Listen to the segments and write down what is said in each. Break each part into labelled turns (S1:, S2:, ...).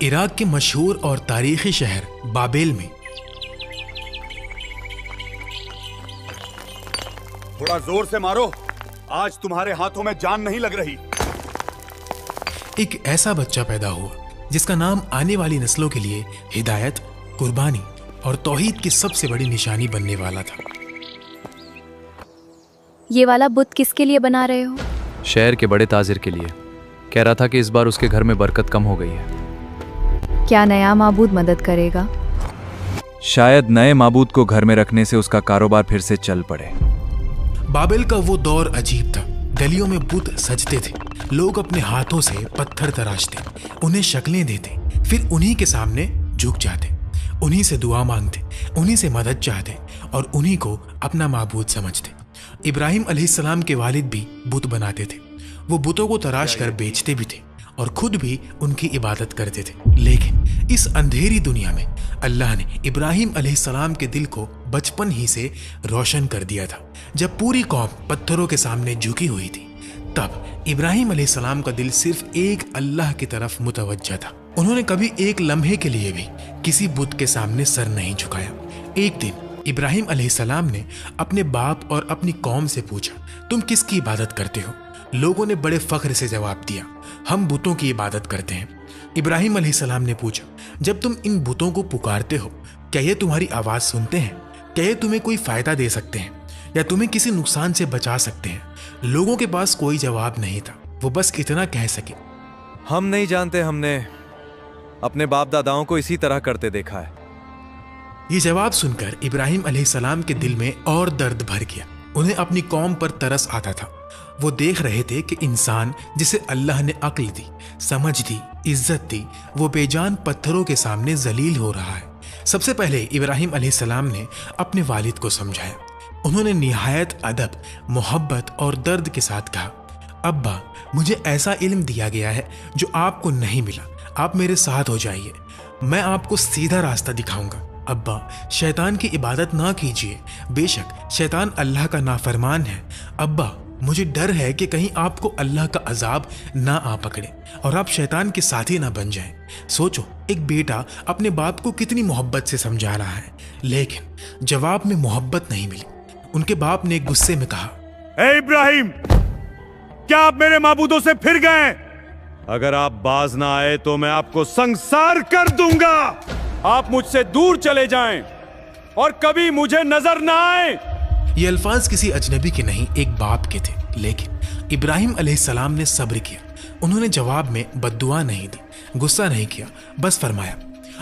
S1: Iraq के मशहूर और तारीखी शहर बाबेल में
S2: थोड़ा जोर से मारो, आज तुम्हारे हाथों में जान नहीं लग रही।
S1: एक ऐसा बच्चा पैदा हुआ जिसका नाम आने वाली नस्लों के लिए हिदायत, कुर्बानी और तौहीद की सबसे बड़ी निशानी बनने वाला था।
S3: ये वाला बुत किसके लिए बना रहे हो?
S4: शहर के बड़े ताजिर के लिए। कह रहा था कि इस बार उसके घर में बरकत कम हो गई है।
S3: क्या नया माबूद मदद करेगा?
S5: शायद नए माबूद को घर में रखने से उसका कारोबार फिर से चल पड़े।
S1: बाबेल का वो दौर अजीब था। गलियों में बुत सजते थे, लोग अपने हाथों से पत्थर तराशते, उन्हें शक्लें देते, फिर उन्हीं के सामने झुक जाते, उन्हीं से दुआ मांगते, उन्हीं से मदद चाहते और उन्हीं को अपना माबूद समझते। इब्राहिम अलैहिस्सलाम के वालिद भी बुत बनाते थे। वो बुतों को तराश कर बेचते भी थे और खुद भी उनकी इबादत करते थे। लेकिन इस अंधेरी दुनिया में अल्लाह ने इब्राहिम अलैहिस्सलाम के दिल को बचपन ही से रोशन कर दिया था। जब पूरी कौम पत्थरों के सामने झुकी हुई थी, तब इब्राहिम अलैहिस्सलाम का दिल सिर्फ एक अल्लाह की तरफ मुतवज्जा था। उन्होंने कभी एक लम्हे के लिए भी किसी बुत के सामने सर नहीं झुकाया। एक दिन इब्राहिम अलैहिस्सलाम ने अपने बाप और अपनी कौम से पूछा, तुम किसकी इबादत करते हो? लोगों ने बड़े फख्र से जवाब दिया, हम बुतों की इबादत करते हैं। इब्राहिम अलैहिस्सलाम ने पूछा, जब तुम इन बुतों को पुकारते हो, क्या ये तुम्हारी आवाज़ सुनते हैं? क्या ये तुम्हें कोई फ़ायदा दे सकते हैं या तुम्हें किसी नुकसान से बचा सकते हैं? लोगों के पास कोई जवाब नहीं था। वो बस इतना कह सके,
S5: हम नहीं जानते, हमने अपने बाप दादाओं को इसी तरह करते देखा है।
S1: ये जवाब सुनकर इब्राहिम अलैहिस्सलाम के दिल में और दर्द भर गया। उन्हें अपनी कौम पर तरस आता था। वो देख रहे थे कि इंसान जिसे अल्लाह ने अक्ल दी, समझ दी, इज्जत दी, वो बेजान पत्थरों के सामने जलील हो रहा है। सबसे पहले इब्राहिम अलैहिस्सलाम ने अपने वालिद को समझाया। उन्होंने निहायत अदब, मोहब्बत और दर्द के साथ कहा, अब्बा, मुझे ऐसा इल्म दिया गया है जो आपको नहीं मिला। आप मेरे साथ हो जाइए, मैं आपको सीधा रास्ता दिखाऊंगा। अब्बा, शैतान की इबादत ना कीजिए, बेशक शैतान अल्लाह का नाफरमान है। अब्बा, मुझे डर है कि कहीं आपको अल्लाह का अजाब ना आ पकड़े और आप शैतान के साथी ना बन जाएं। सोचो, एक बेटा अपने बाप को कितनी मोहब्बत से समझा रहा है, लेकिन जवाब में मोहब्बत नहीं मिली। उनके बाप ने गुस्से में कहा,
S2: ए इब्राहिम, क्या आप मेरे माबूदों से फिर गए? अगर आप बाज ना आए तो मैं आपको संसार कर दूंगा। आप मुझसे दूर चले जाएं और कभी मुझे नजर ना आए।
S1: ये अल्फाज किसी अजनबी के नहीं, एक बाप के थे। लेकिन इब्राहिम अलैहिस्सलाम ने सब्र किया। उन्होंने जवाब में बद्दुआ नहीं दी, गुस्सा नहीं किया, बस फरमाया,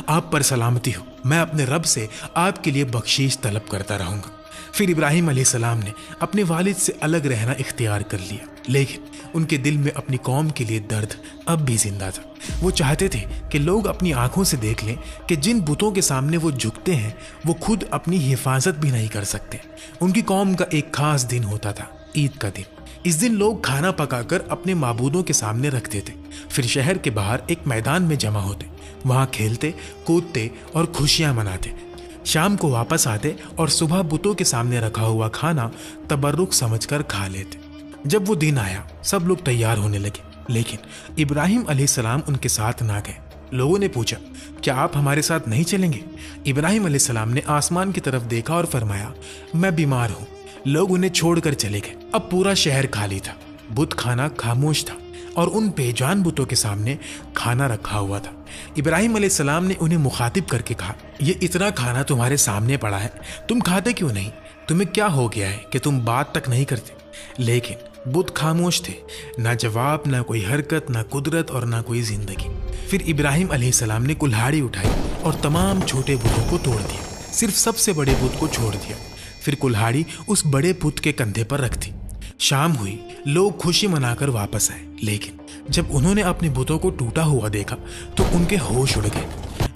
S1: आप पर सलामती हो, मैं अपने रब से आपके लिए बख्शीश तलब करता रहूंगा। फिर इब्राहिम अलैहिस्सलाम ने अपने वालिद से अलग रहना इख्तियार कर लिया, लेकिन उनके दिल में अपनी कौम के लिए दर्द अब भी जिंदा था। वो चाहते थे कि लोग अपनी आंखों से देख लें कि जिन बुतों के सामने वो झुकते हैं, वो खुद अपनी हिफाजत भी नहीं कर सकते। उनकी कौम का एक खास दिन होता था, ईद का दिन। इस दिन लोग खाना पकाकर अपने माबूदों के सामने रखते थे, फिर शहर के बाहर एक मैदान में जमा होते, वहाँ खेलते, कूदते और खुशियाँ मनाते। शाम को वापस आते और सुबह बुतों के सामने रखा हुआ खाना तबर्रुक समझकर खा लेते। जब वो दिन आया, सब लोग तैयार होने लगे, लेकिन इब्राहिम अलैहिस्सलाम उनके साथ ना गए। लोगों ने पूछा, क्या आप हमारे साथ नहीं चलेंगे? इब्राहिम अलैहिस्सलाम ने आसमान की तरफ देखा और फरमाया, मैं बीमार हूँ। लोग उन्हें छोड़कर चले गए। अब पूरा शहर खाली था, बुत खाना खामोश था और उन बेजान बुतों के सामने खाना रखा हुआ था। इब्राहिम अलैहिस्सलाम ने उन्हें मुखातिब करके कहा, ये इतना खाना तुम्हारे सामने पड़ा है, तुम खाते क्यों नहीं? तुम्हें क्या हो गया है कि तुम बात तक नहीं करते? लेकिन बुत खामोश थे, ना जवाब, ना कोई हरकत, ना कुदरत और ना कोई जिंदगी। फिर इब्राहिम अलैहिस्सलाम ने कुल्हाड़ी उठाई और तमाम छोटे बुतों को तोड़ दिया, सिर्फ सबसे बड़े बुत को छोड़ दिया। फिर कुल्हाड़ी उस बड़े बुत के कंधे पर रख दी। शाम हुई, लोग खुशी मनाकर वापस आए, लेकिन जब उन्होंने अपने बुतों को टूटा हुआ देखा तो उनके होश उड़ गए।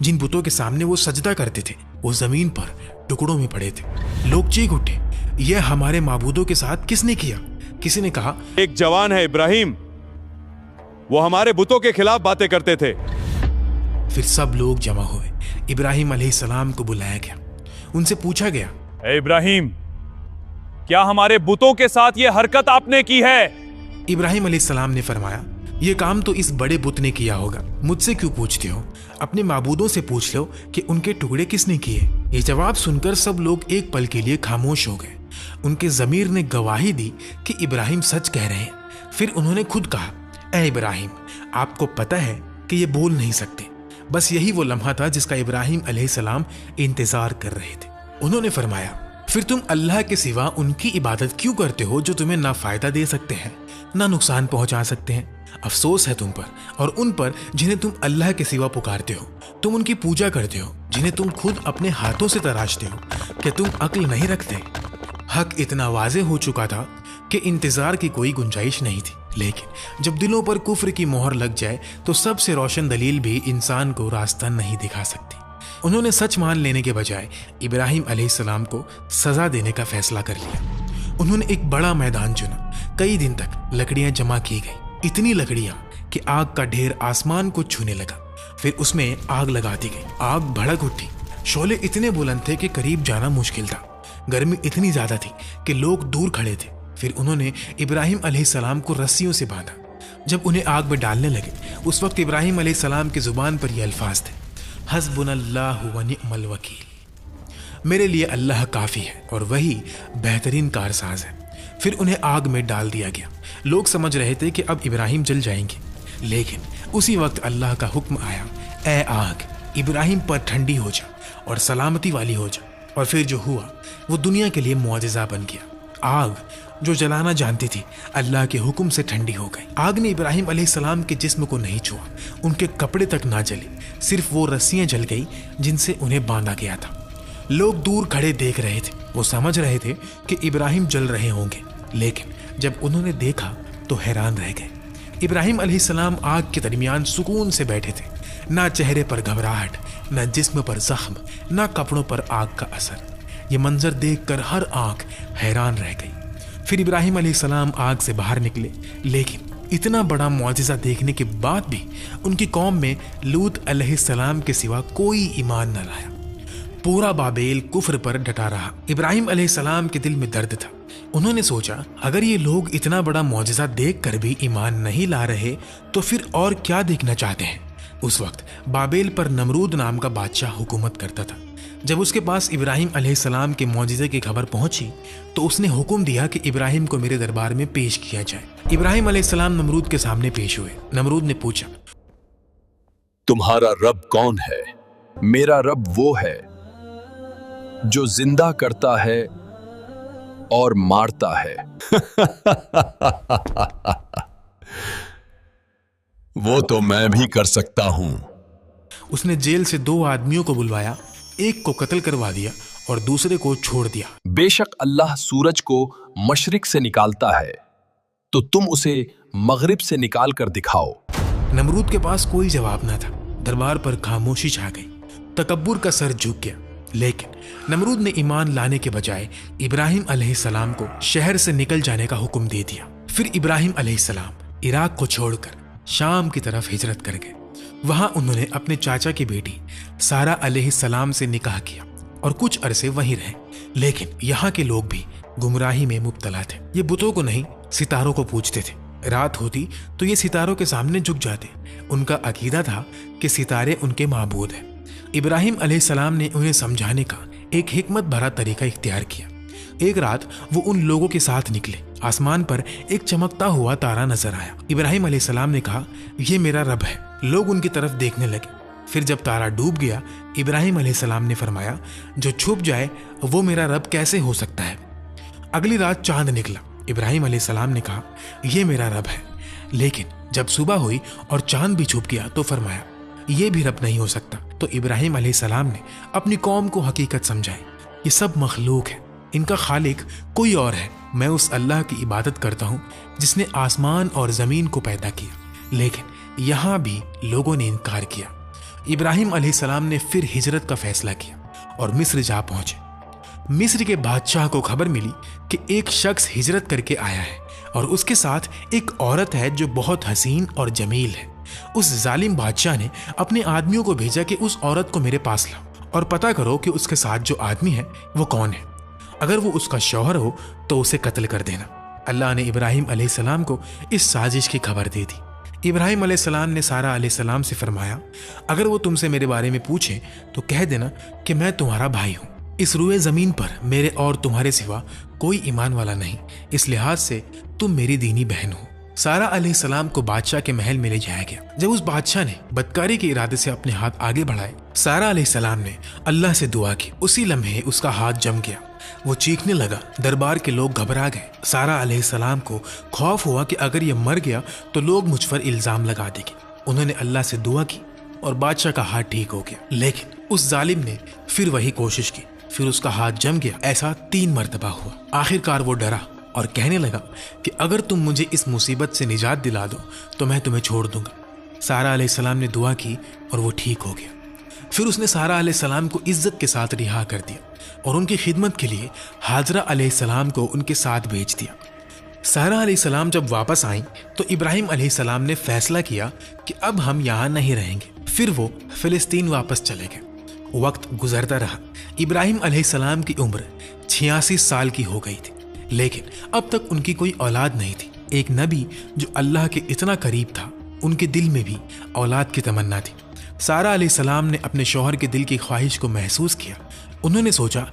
S1: जिन बुतों के सामने वो सजदा करते थे, वो जमीन पर टुकड़ों में पड़े थे। लोग चीख उठे, यह हमारे माबूदों के साथ किसने किया? किसी ने कहा,
S2: एक जवान है इब्राहिम, वो हमारे बुतों के खिलाफ बातें करते थे।
S1: फिर सब लोग जमा हुए। इब्राहिम अलैहिस्सलाम को बुलाया गया। उनसे पूछा गया,
S2: ए इब्राहिम, क्या हमारे बुतों के साथ ये हरकत आपने की है?
S1: इब्राहिम अलैहिस्सलाम ने फरमाया, ये काम तो इस बड़े बुत ने किया होगा, मुझसे क्यों पूछते हो? अपने माबूदों से पूछ लो कि उनके टुकड़े किसने किए। ये जवाब सुनकर सब लोग एक पल के लिए खामोश हो गए। उनके ज़मीर ने गवाही दी कि इब्राहिम सच कह रहे हैं। फिर उन्होंने खुद कहा, ऐ इब्राहिम, आपको पता है कि ये बोल नहीं सकते। बस यही वो लम्हा था जिसका इब्राहिम अलैहिस्सलाम इंतजार कर रहे थे। उन्होंने फरमाया, फिर तुम अल्लाह के सिवा उनकी इबादत क्यों करते हो जो तुम्हें ना फायदा दे सकते हैं ना नुकसान पहुंचा सकते हैं? अफसोस है तुम पर और उन पर जिन्हें तुम अल्लाह के सिवा पुकारते हो। तुम उनकी पूजा करते हो जिन्हें तुम खुद अपने हाथों से तराशते हो। क्या तुम अक्ल नहीं रखते? हक इतना वाज़े हो चुका था कि इंतजार की कोई गुंजाइश नहीं थी। लेकिन जब दिलों पर कुफ्र की मोहर लग जाए तो सबसे रोशन दलील भी इंसान को रास्ता नहीं दिखा सकती। उन्होंने सच मान लेने के बजाय इब्राहिम अलैहिस्सलाम को सजा देने का फैसला कर लिया। उन्होंने एक बड़ा मैदान चुना। कई दिन तक लकड़ियां जमा की गई, इतनी लकड़ियां कि आग का ढेर आसमान को छूने लगा। फिर उसमें आग लगा दी गई। आग भड़क उठी। शोले इतने बुलंद थे कि करीब जाना मुश्किल था। गर्मी इतनी ज्यादा थी कि लोग दूर खड़े थे। फिर उन्होंने इब्राहिम अलैहिस्सलाम को रस्सियों से बांधा। जब उन्हें आग में डालने लगे उस वक्त इब्राहिम अलैहिस्सलाम की जुबान पर ये अल्फाज थे, हस्बुनल्लाहु व निअमल वकील। मेरे लिए अल्लाह काफ़ी है और वही बेहतरीन कारसाज है। फिर उन्हें आग में डाल दिया गया। लोग समझ रहे थे कि अब इब्राहिम जल जाएंगे, लेकिन उसी वक्त अल्लाह का हुक्म आया, ए आग, इब्राहिम पर ठंडी हो जा और सलामती वाली हो जा। और फिर जो हुआ वो दुनिया के लिए मुआजिज़ा बन गया। आग जो जलाना जानती थी अल्लाह के हुक्म से ठंडी हो गई। आग ने इब्राहिम अलैहिस्सलाम के जिस्म को नहीं छुआ, उनके कपड़े तक ना जले, सिर्फ वो रस्सियां जल गई जिनसे उन्हें बांधा गया था। लोग दूर खड़े देख रहे थे। वो समझ रहे थे कि इब्राहिम जल रहे होंगे, लेकिन जब उन्होंने देखा तो हैरान रह गए। इब्राहिम अलैहिस्सलाम आग के दरमियान सुकून से बैठे थे। ना चेहरे पर घबराहट, ना जिस्म पर जख्म, ना कपड़ों पर आग का असर। ये मंजर देखकर हर आंख हैरान रह गई। फिर इब्राहिम अलैहिस्सलाम आग से बाहर निकले, लेकिन इतना बड़ा मुआजिज़ा देखने के बाद भी उनकी कौम में लूत अलैहिस्सलाम के सिवा कोई ईमान न लाया। पूरा बाबेल कुफ्र पर डटा रहा। इब्राहिम अलैहिस्सलाम के दिल में दर्द था। उन्होंने सोचा, अगर ये लोग इतना बड़ा मुआजिज़ा देख कर भी ईमान नहीं ला रहे तो फिर और क्या देखना चाहते हैं। उस वक्त बाबेल पर नमरूद नाम का बादशाह हुकूमत करता था। जब उसके पास इब्राहिम अलैहिस्सलाम के मुआजिज़े की खबर पहुंची तो उसने हुक्म दिया कि इब्राहिम को मेरे दरबार में पेश किया जाए। इब्राहिम अलैहिस्सलाम नमरूद के सामने पेश हुए। नमरूद ने पूछा,
S6: तुम्हारा रब कौन है? मेरा रब वो है जो जिंदा करता है और मारता है। वो तो मैं भी कर सकता हूं।
S1: उसने जेल से 2 आदमियों को बुलवाया, एक को कत्ल करवा दिया और दूसरे को छोड़ दिया।
S6: बेशक अल्लाह सूरज को मशरिक से निकालता है तो तुम उसे मगरिब से निकाल कर दिखाओ।
S1: नमरूद के पास कोई जवाब न था। दरबार पर खामोशी छा गई। तकब्बुर का सर झुक गया। लेकिन नमरूद ने ईमान लाने के बजाय इब्राहिम अलैहिस्सलाम को शहर से निकल जाने का हुक्म दे दिया। फिर इब्राहिम अलैहिस्सलाम इराक को छोड़कर शाम की तरफ हिजरत कर गए। वहां उन्होंने अपने चाचा की बेटी सारा अलैहिस्सलाम से निकाह किया और कुछ अरसे वहीं रहे। लेकिन यहाँ के लोग भी गुमराही में मुब्तला थे। ये बुतों को नहीं, सितारों को पूजते थे। रात होती तो ये सितारों के सामने झुक जाते। उनका अकीदा था कि सितारे उनके माबूद हैं। इब्राहिम अलैहिस्सलाम ने उन्हें समझाने का एक हिकमत भरा तरीका इख्तियार किया। एक रात वो उन लोगों के साथ निकले। आसमान पर एक चमकता हुआ तारा नजर आया। इब्राहिम अलैहिस्सलाम ने कहा, यह मेरा रब है। लोग उनकी तरफ देखने लगे। फिर जब तारा डूब गया, इब्राहिम अलैहिस्सलाम ने फरमाया, जो छुप जाए वो मेरा रब कैसे हो सकता है। अगली रात चांद निकला। इब्राहिम अलैहिस्सलाम ने कहा, यह मेरा रब है। लेकिन जब सुबह हुई और चांद भी छुप गया तो फरमाया, यह भी रब नहीं हो सकता। तो इब्राहिम अलैहिस्सलाम ने अपनी कौम को हकीकत समझाई। ये सब मखलूक है, इनका खालिक कोई और है। मैं उस अल्लाह की इबादत करता हूँ जिसने आसमान और ज़मीन को पैदा किया। लेकिन यहाँ भी लोगों ने इनकार किया। इब्राहिम अलैहिस्सलाम ने फिर हिजरत का फैसला किया और मिस्र जा पहुंचे। मिस्र के बादशाह को खबर मिली कि एक शख्स हिजरत करके आया है और उसके साथ एक औरत है जो बहुत हसीन और जमील है। उस जालिम बादशाह ने अपने आदमियों को भेजा कि उस औरत को मेरे पास लाओ और पता करो कि उसके साथ जो आदमी है वो कौन है। अगर वो उसका शौहर हो तो उसे कत्ल कर देना। अल्लाह ने इब्राहिम अलैहिस्सलाम को इस साजिश की खबर दे दी। ابراہیم علیہ السلام نے سارہ علیہ السلام سے فرمایا اگر وہ تم سے میرے بارے میں پوچھیں تو کہہ دینا کہ میں تمہارا بھائی ہوں. اس روئے زمین پر میرے اور تمہارے سوا کوئی ایمان والا نہیں، اس لحاظ سے تم میری دینی بہن ہو. سارہ علیہ السلام کو بادشاہ کے محل میں لے جایا گیا. جب اس بادشاہ نے بدکاری کے ارادے سے اپنے ہاتھ آگے بڑھائے، سارہ علیہ السلام نے اللہ سے دعا کی. اسی لمحے اس کا ہاتھ جم گیا، وہ چیخنے لگا. دربار کے لوگ گھبرا گئے. سارہ علیہ السلام کو خوف ہوا کہ اگر یہ مر گیا تو لوگ مجھ پر الزام لگا دیں گے. انہوں نے اللہ سے دعا کی اور بادشاہ کا ہاتھ ٹھیک ہو گیا. لیکن اس ظالم نے پھر وہی کوشش کی، پھر اس کا ہاتھ جم گیا. ایسا 3 مرتبہ ہوا. آخرکار وہ ڈرا اور کہنے لگا کہ اگر تم مجھے اس مصیبت سے نجات دلا دو تو میں تمہیں چھوڑ دوں گا. سارہ علیہ السلام نے دعا کی اور وہ ٹھیک ہو گیا. پھر اس نے سارہ علیہ السلام کو عزت کے ساتھ رہا کر دیا اور ان کی خدمت کے لیے حاجرہ علیہ السلام کو ان کے ساتھ بھیج دیا. سارہ علیہ السلام جب واپس آئیں تو ابراہیم علیہ السلام نے فیصلہ کیا کہ اب ہم یہاں نہیں رہیں گے. پھر وہ فلسطین واپس چلے گئے. وقت گزرتا رہا. ابراہیم علیہ السلام کی عمر 86 سال کی ہو گئی تھی، لیکن اب تک ان کی کوئی اولاد نہیں تھی. ایک نبی جو اللہ کے اتنا قریب تھا، ان کے دل میں بھی اولاد کی تمنا تھی. سارہ علیہ السلام نے اپنے شوہر کے دل کی خواہش کو محسوس کیا. انہوں نے سوچا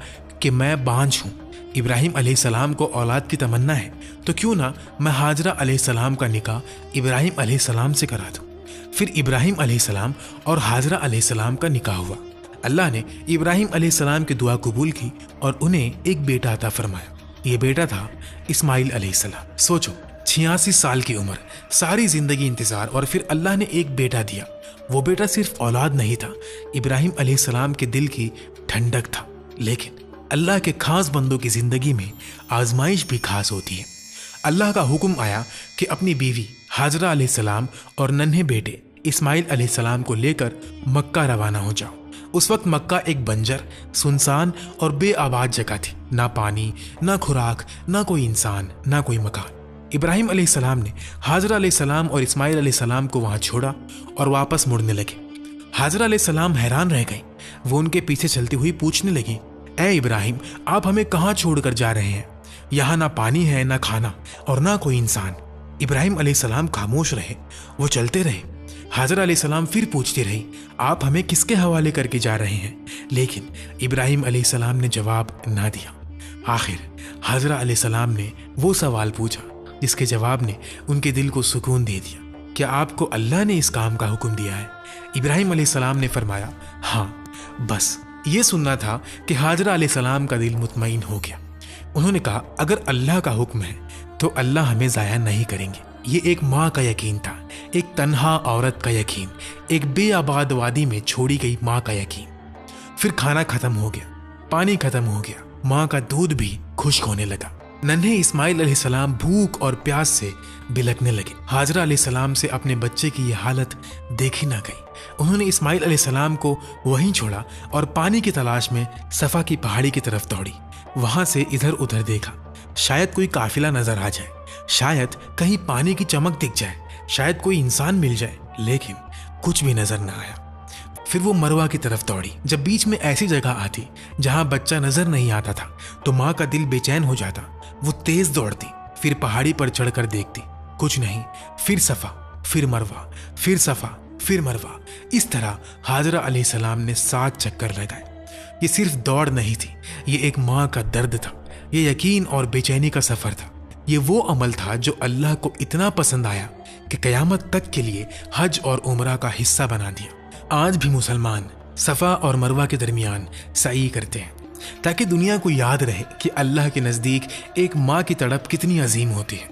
S1: کہ میں بانجھ ہوں، ابراہیم علیہ السلام کو اولاد کی تمنا ہے تو کیوں نہ میں حاجرہ علیہ السلام کا نکاح ابراہیم علیہ السلام سے کرا دوں. پھر ابراہیم علیہ السلام اور حاجرہ علیہ السلام کا نکاح ہوا. اللہ نے ابراہیم علیہ السلام کی دعا قبول کی اور انہیں ایک بیٹا عطا فرمایا. یہ بیٹا تھا اسماعیل علیہ السلام. سوچو، 86 سال کی عمر، ساری زندگی انتظار، اور پھر اللہ نے ایک بیٹا دیا. وہ بیٹا صرف اولاد نہیں تھا، ابراہیم علیہ السلام کے دل کی ٹھنڈک تھا. لیکن اللہ کے خاص بندوں کی زندگی میں آزمائش بھی خاص ہوتی ہے. اللہ کا حکم آیا کہ اپنی بیوی حاجرہ علیہ السلام اور ننھے بیٹے اسماعیل علیہ السلام کو لے کر مکہ روانہ ہو جاؤ. اس وقت مکہ ایک بنجر، سنسان اور بے آباد جگہ تھی. نہ پانی، نہ خوراک، نہ کوئی انسان، نہ کوئی مکان. ابراہیم علیہ السلام نے حاجرہ علیہ السلام اور اسماعیل علیہ السلام کو وہاں چھوڑا اور واپس مڑنے لگے. حاجرہ علیہ السلام حیران رہ گئیں. وہ ان کے پیچھے چلتی ہوئی پوچھنے لگی، اے ابراہیم، آپ ہمیں کہاں چھوڑ کر جا رہے ہیں؟ یہاں نہ پانی ہے، نہ کھانا اور نہ کوئی انسان. ابراہیم علیہ السلام خاموش رہے. وہ چلتے رہے. حاجرہ علیہ السلام پھر پوچھتی رہی، آپ ہمیں کس کے حوالے کر کے جا رہے ہیں؟ لیکن ابراہیم علیہ السلام نے جواب نہ دیا. آخر حاجرہ علیہ السلام نے وہ سوال پوچھا جس کے جواب نے ان کے دل کو سکون دے دیا. کیا آپ کو اللہ نے اس کام کا حکم دیا ہے؟ ابراہیم علیہ السلام نے فرمایا، ہاں. بس یہ سننا تھا کہ حاجرہ علیہ السلام کا دل مطمئن ہو گیا. انہوں نے کہا، اگر اللہ کا حکم ہے تو اللہ ہمیں ضائع نہیں کریں گے. یہ ایک ماں کا یقین تھا، ایک تنہا عورت کا یقین، ایک بے آباد وادی میں چھوڑی گئی ماں کا یقین. پھر کھانا ختم ہو گیا، پانی ختم ہو گیا، ماں کا دودھ بھی خشک ہونے لگا. ننھے اسماعیل علیہ السلام بھوک اور پیاس سے بلکنے لگے. حاجرہ علیہ السلام سے اپنے بچے کی یہ حالت دیکھی نہ گئی. انہوں نے اسماعیل علیہ السلام کو وہیں چھوڑا اور پانی کی تلاش میں صفا کی پہاڑی کی طرف دوڑی. وہاں سے ادھر ادھر دیکھا، شاید کوئی قافلہ نظر آ جائے، شاید کہیں پانی کی چمک دکھ جائے، شاید کوئی انسان مل جائے، لیکن کچھ بھی نظر نہ آیا. پھر وہ مروہ کی طرف دوڑی. جب بیچ میں ایسی جگہ آتی جہاں بچہ نظر نہیں آتا تھا تو ماں کا دل بے چین ہو جاتا. وہ تیز دوڑتی، پھر پہاڑی پر چڑھ کر دیکھتی، کچھ نہیں. پھر صفا، پھر مروہ، پھر صفا، پھر مروہ. اس طرح حاجرہ علیہ السلام نے 7 چکر لگائے. یہ صرف دوڑ نہیں تھی، یہ ایک ماں کا درد تھا، یہ یقین اور بے چینی کا سفر تھا. یہ وہ عمل تھا جو اللہ کو اتنا پسند آیا کہ قیامت تک کے لیے حج اور عمرہ کا حصہ بنا دیا. آج بھی مسلمان صفا اور مروہ کے درمیان سعی کرتے ہیں تاکہ دنیا کو یاد رہے کہ اللہ کے نزدیک ایک ماں کی تڑپ کتنی عظیم ہوتی ہے.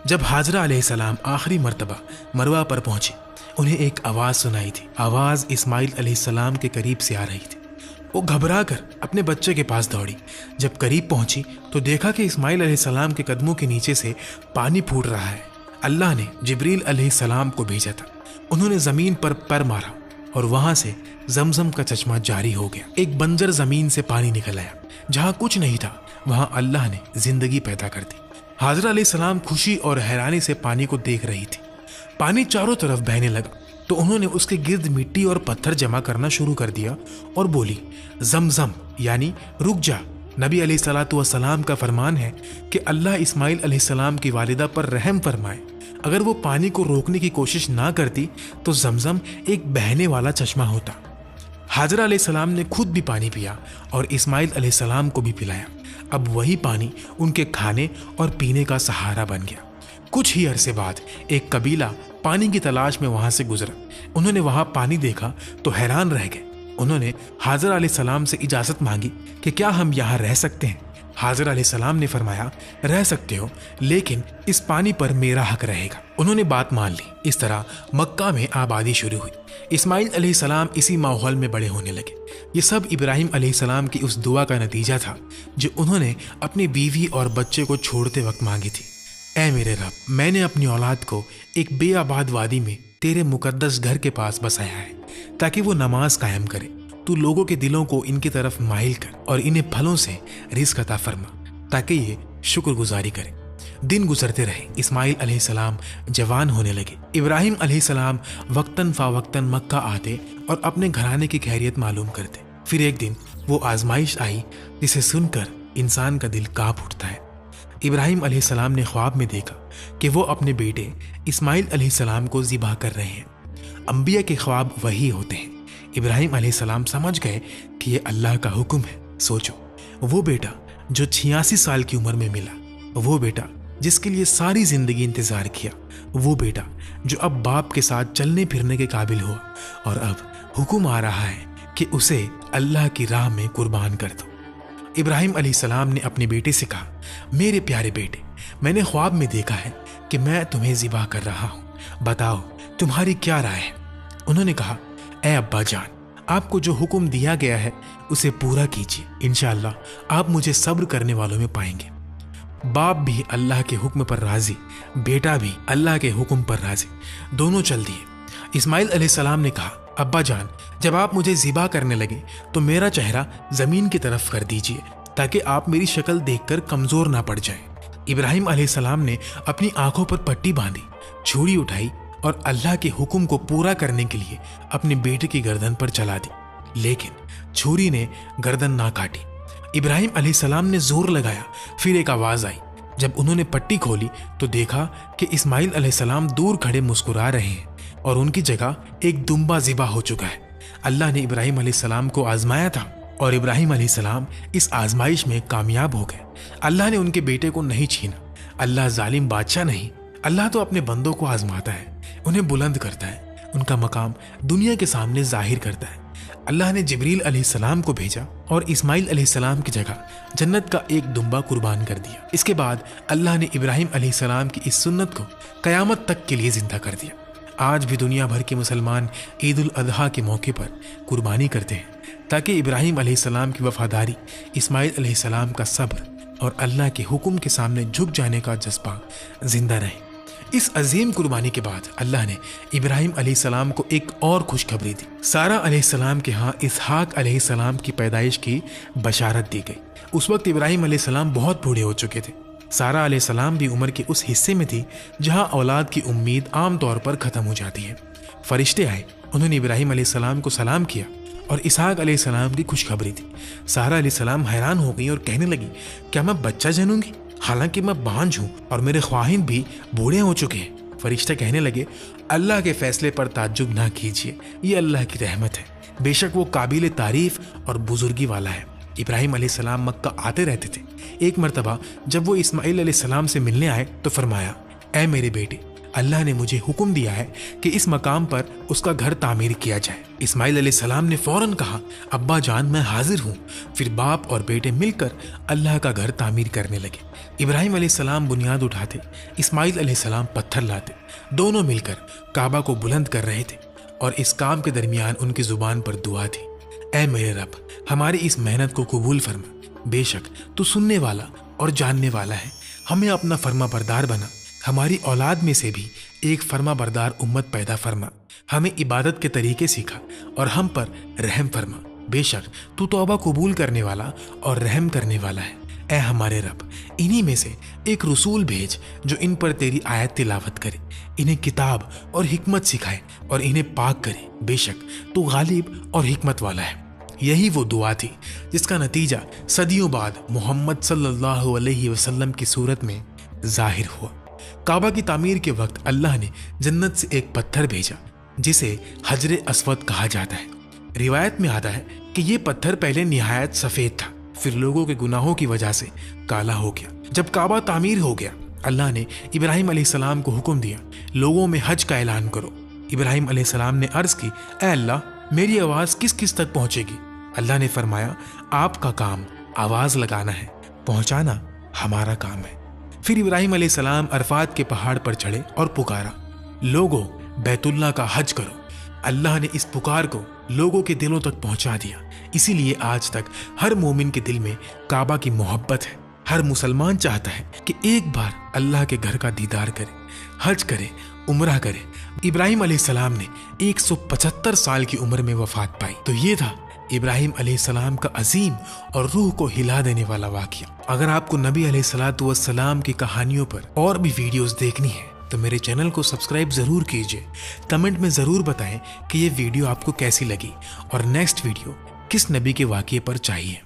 S1: جب حاجرہ علیہ السلام آخری مرتبہ مروہ پر پہنچے، انہیں ایک آواز سنائی تھی. آواز اسماعیل علیہ السلام کے قریب سے آ رہی تھی. وہ گھبرا کر اپنے بچے کے پاس دوڑی. جب قریب پہنچی تو دیکھا کہ اسماعیل علیہ السلام کے قدموں کے نیچے سے پانی پھوٹ رہا ہے. اللہ نے جبریل علیہ السلام کو بھیجا تھا. انہوں نے زمین پر پر مارا اور وہاں سے زمزم کا چشمہ جاری ہو گیا. ایک بنجر زمین سے پانی نکل آیا. جہاں کچھ نہیں تھا وہاں اللہ نے زندگی پیدا کر دی. حاجرہ علیہ السلام خوشی اور حیرانی سے پانی کو دیکھ رہی تھی. پانی چاروں طرف بہنے لگا تو انہوں نے اس کے گرد مٹی اور پتھر جمع کرنا شروع کر دیا اور بولی، زمزم یعنی رک جا. نبی علیہ السلام کا فرمان ہے کہ اللہ اسماعیل علیہ السلام کی والدہ پر رحم فرمائے. اگر وہ پانی کو روکنے کی کوشش نہ کرتی تو زمزم ایک بہنے والا چشمہ ہوتا۔ حاجرہ علیہ السلام نے خود بھی پانی پیا اور اسماعیل علیہ السلام کو بھی پلایا۔ اب وہی پانی ان کے کھانے اور پینے کا سہارا بن گیا۔ کچھ ہی عرصے بعد ایک قبیلہ پانی کی تلاش میں وہاں سے گزرا۔ انہوں نے وہاں پانی دیکھا تو حیران رہ گئے۔ انہوں نے حاجرہ علیہ السلام سے اجازت مانگی کہ کیا ہم یہاں رہ سکتے ہیں؟ حاجرہ علیہ السلام نے فرمایا، رہ سکتے ہو، لیکن اس پانی پر میرا حق رہے گا۔ انہوں نے بات مان لی۔ اس طرح مکہ میں آبادی شروع ہوئی۔ اسماعیل علیہ السلام اسی ماحول میں بڑے ہونے لگے۔ یہ سب ابراہیم علیہ السلام کی اس دعا کا نتیجہ تھا جو انہوں نے اپنی بیوی اور بچے کو چھوڑتے وقت مانگی تھی۔ اے میرے رب، میں نے اپنی اولاد کو ایک بے آباد وادی میں تیرے مقدس گھر کے پاس بسایا ہے تاکہ وہ نماز قائم کرے۔ تو لوگوں کے دلوں کو ان کی طرف مائل کر اور انہیں پھلوں سے رزق عطا فرما تاکہ یہ شکر گزاری کرے۔ دن گزرتے رہے۔ اسماعیل علیہ السلام جوان ہونے لگے۔ ابراہیم علیہ السلام وقتاً فوقتاً مکہ آتے اور اپنے گھرانے کی خیریت معلوم کرتے۔ پھر ایک دن وہ آزمائش آئی جسے سن کر انسان کا دل کانپ اٹھتا ہے۔ ابراہیم علیہ السلام نے خواب میں دیکھا کہ وہ اپنے بیٹے اسماعیل علیہ السلام کو ذبح کر رہے ہیں۔ انبیاء کے خواب وہی ہوتے ہیں۔ ابراہیم علیہ السلام سمجھ گئے کہ یہ اللہ کا حکم ہے۔ سوچو، وہ بیٹا جو 86 سال کی عمر میں ملا، وہ بیٹا جس کے لیے ساری زندگی انتظار کیا، وہ بیٹا جو اب باپ کے ساتھ چلنے پھرنے کے قابل ہوا، اور اب حکم آ رہا ہے کہ اسے اللہ کی راہ میں قربان کر دو۔ ابراہیم علیہ السلام نے اپنے بیٹے سے کہا، میرے پیارے بیٹے، میں نے خواب میں دیکھا ہے کہ میں تمہیں ذبح کر رہا ہوں، بتاؤ تمہاری کیا رائے ہے؟ انہوں نے کہا، اے ابا جان، آپ کو جو حکم دیا گیا ہے اسے پورا کیجیے، انشاءاللہ آپ مجھے صبر کرنے والوں میں پائیں گے۔ باپ بھی اللہ کے حکم پر راضی، بیٹا بھی اللہ کے حکم پر راضی، دونوں چل دیے۔ اسماعیل علیہ السلام نے کہا، ابا جان، جب آپ مجھے ذبح کرنے لگے تو میرا چہرہ زمین کی طرف کر دیجیے تاکہ آپ میری شکل دیکھ کر کمزور نہ پڑ جائیں۔ ابراہیم علیہ السلام نے اپنی آنکھوں پر پٹی باندھی، چھری اٹھائی اور اللہ کے حکم کو پورا کرنے کے لیے اپنے بیٹے کی گردن پر چلا دی، لیکن چھری نے گردن نہ کاٹی۔ ابراہیم علیہ السلام نے زور لگایا، پھر ایک آواز آئی۔ جب انہوں نے پٹی کھولی تو دیکھا کہ اسماعیل علیہ السلام دور کھڑے مسکرا رہے ہیں اور ان کی جگہ ایک دمبا ذبح ہو چکا ہے۔ اللہ نے ابراہیم علیہ السلام کو آزمایا تھا اور ابراہیم علیہ السلام اس آزمائش میں کامیاب ہو گئے۔ اللہ نے ان کے بیٹے کو نہیں چھینا۔ اللہ ظالم بادشاہ نہیں، اللہ تو اپنے بندوں کو آزماتا ہے، انہیں بلند کرتا ہے، ان کا مقام دنیا کے سامنے ظاہر کرتا ہے۔ اللہ نے جبریل علیہ السلام کو بھیجا اور اسماعیل علیہ السلام کی جگہ جنت کا ایک دمبا قربان کر دیا۔ اس کے بعد اللہ نے ابراہیم علیہ السلام کی اس سنت کو قیامت تک کے لیے زندہ کر دیا۔ آج بھی دنیا بھر کے مسلمان عید الاضحیٰ کے موقع پر قربانی کرتے ہیں تاکہ ابراہیم علیہ السلام کی وفاداری، اسماعیل علیہ السلام کا صبر اور اللہ کے حکم کے سامنے جھک جانے کا جذبہ زندہ رہے۔ اس عظیم قربانی کے بعد اللہ نے ابراہیم علیہ السلام کو ایک اور خوشخبری دی۔ سارہ علیہ السلام کے ہاں اسحاق علیہ السلام کی پیدائش کی بشارت دی گئی۔ اس وقت ابراہیم علیہ السلام بہت بوڑھے ہو چکے تھے۔ سارہ علیہ السلام بھی عمر کے اس حصے میں تھی جہاں اولاد کی امید عام طور پر ختم ہو جاتی ہے۔ فرشتے آئے، انہوں نے ابراہیم علیہ السلام کو سلام کیا اور اسحاق علیہ السلام کی خوشخبری دی۔ سارہ علیہ السلام حیران ہو گئی اور کہنے لگی، کیا میں بچہ جنوں گی؟ حالانکہ میں بانجھ ہوں اور میرے خواہند بھی بوڑھے ہو چکے ہیں۔ فرشتہ کہنے لگے، اللہ کے فیصلے پر تعجب نہ کیجیے، یہ اللہ کی رحمت ہے، بے شک وہ قابل تعریف اور بزرگی والا ہے۔ ابراہیم علیہ السلام مکہ آتے رہتے تھے۔ ایک مرتبہ جب وہ اسماعیل علیہ السلام سے ملنے آئے تو فرمایا، اے میرے بیٹے، اللہ نے مجھے حکم دیا ہے کہ اس مقام پر اس کا گھر تعمیر کیا جائے۔ اسماعیل علیہ السلام نے فوراً کہا، ابا جان میں حاضر ہوں۔ پھر باپ اور بیٹے مل کر اللہ کا گھر تعمیر کرنے لگے۔ ابراہیم علیہ السلام بنیاد اٹھاتے، اسماعیل علیہ السلام پتھر لاتے، دونوں مل کر کعبہ کو بلند کر رہے تھے اور اس کام کے درمیان ان کی زبان پر دعا تھی، اے میرے رب، ہماری اس محنت کو قبول فرما، بے شک تو سننے والا اور جاننے والا ہے، ہمیں اپنا فرما بردار بنا، ہماری اولاد میں سے بھی ایک فرما بردار امت پیدا فرما، ہمیں عبادت کے طریقے سکھا اور ہم پر رحم فرما، بے شک تو توبہ قبول کرنے والا اور رحم کرنے والا ہے۔ اے ہمارے رب، انہی میں سے ایک رسول بھیج جو ان پر تیری آیت تلاوت کرے، انہیں کتاب اور حکمت سکھائے اور انہیں پاک کرے، بے شک تو غالب اور حکمت والا ہے۔ یہی وہ دعا تھی جس کا نتیجہ صدیوں بعد محمد صلی اللہ علیہ وسلم کی صورت میں ظاہر ہوا۔ काबा की तामीर के वक्त अल्लाह ने जन्नत से एक पत्थर भेजा जिसे हजरे अस्वद कहा जाता है। रिवायत में आता है कि ये पत्थर पहले निहायत सफेद था, फिर लोगों के गुनाहों की वजह से काला हो गया। जब काबा तामीर हो गया, अल्लाह ने इब्राहिम अलैहिस्सलाम को हुक्म दिया, लोगों में हज का ऐलान करो। इब्राहिम अलैहिस्सलाम ने अर्ज की, ऐ अल्लाह, मेरी आवाज़ किस किस तक पहुंचेगी? अल्लाह ने फरमाया, आपका काम आवाज़ लगाना है, पहुंचाना हमारा काम है। फिर इब्राहिम अलैहिस्सलाम अरफात के पहाड़ पर चढ़े और पुकारा, लोगों बैतुल्लाह का हज करो। अल्लाह ने इस पुकार को लोगों के दिलों तक पहुंचा दिया। इसीलिए आज तक हर मोमिन के दिल में काबा की मोहब्बत है। हर मुसलमान चाहता है कि एक बार अल्लाह के घर का दीदार करे, हज करे, उम्रा करे। इब्राहिम अलैहिस्सलाम ने 175 साल की उम्र में वफात पाई। तो ये था इब्राहिम अलैहिस्सलाम का अजीम और रूह को हिला देने वाला वाक़या। अगर आपको नबी अलैहिस्सलातु वस्सलाम की कहानियों पर और भी वीडियोस देखनी है तो मेरे चैनल को सब्सक्राइब ज़रूर कीजिए। कमेंट में ज़रूर बताएं कि ये वीडियो आपको कैसी लगी और नेक्स्ट वीडियो किस नबी के वाक़ये पर चाहिए।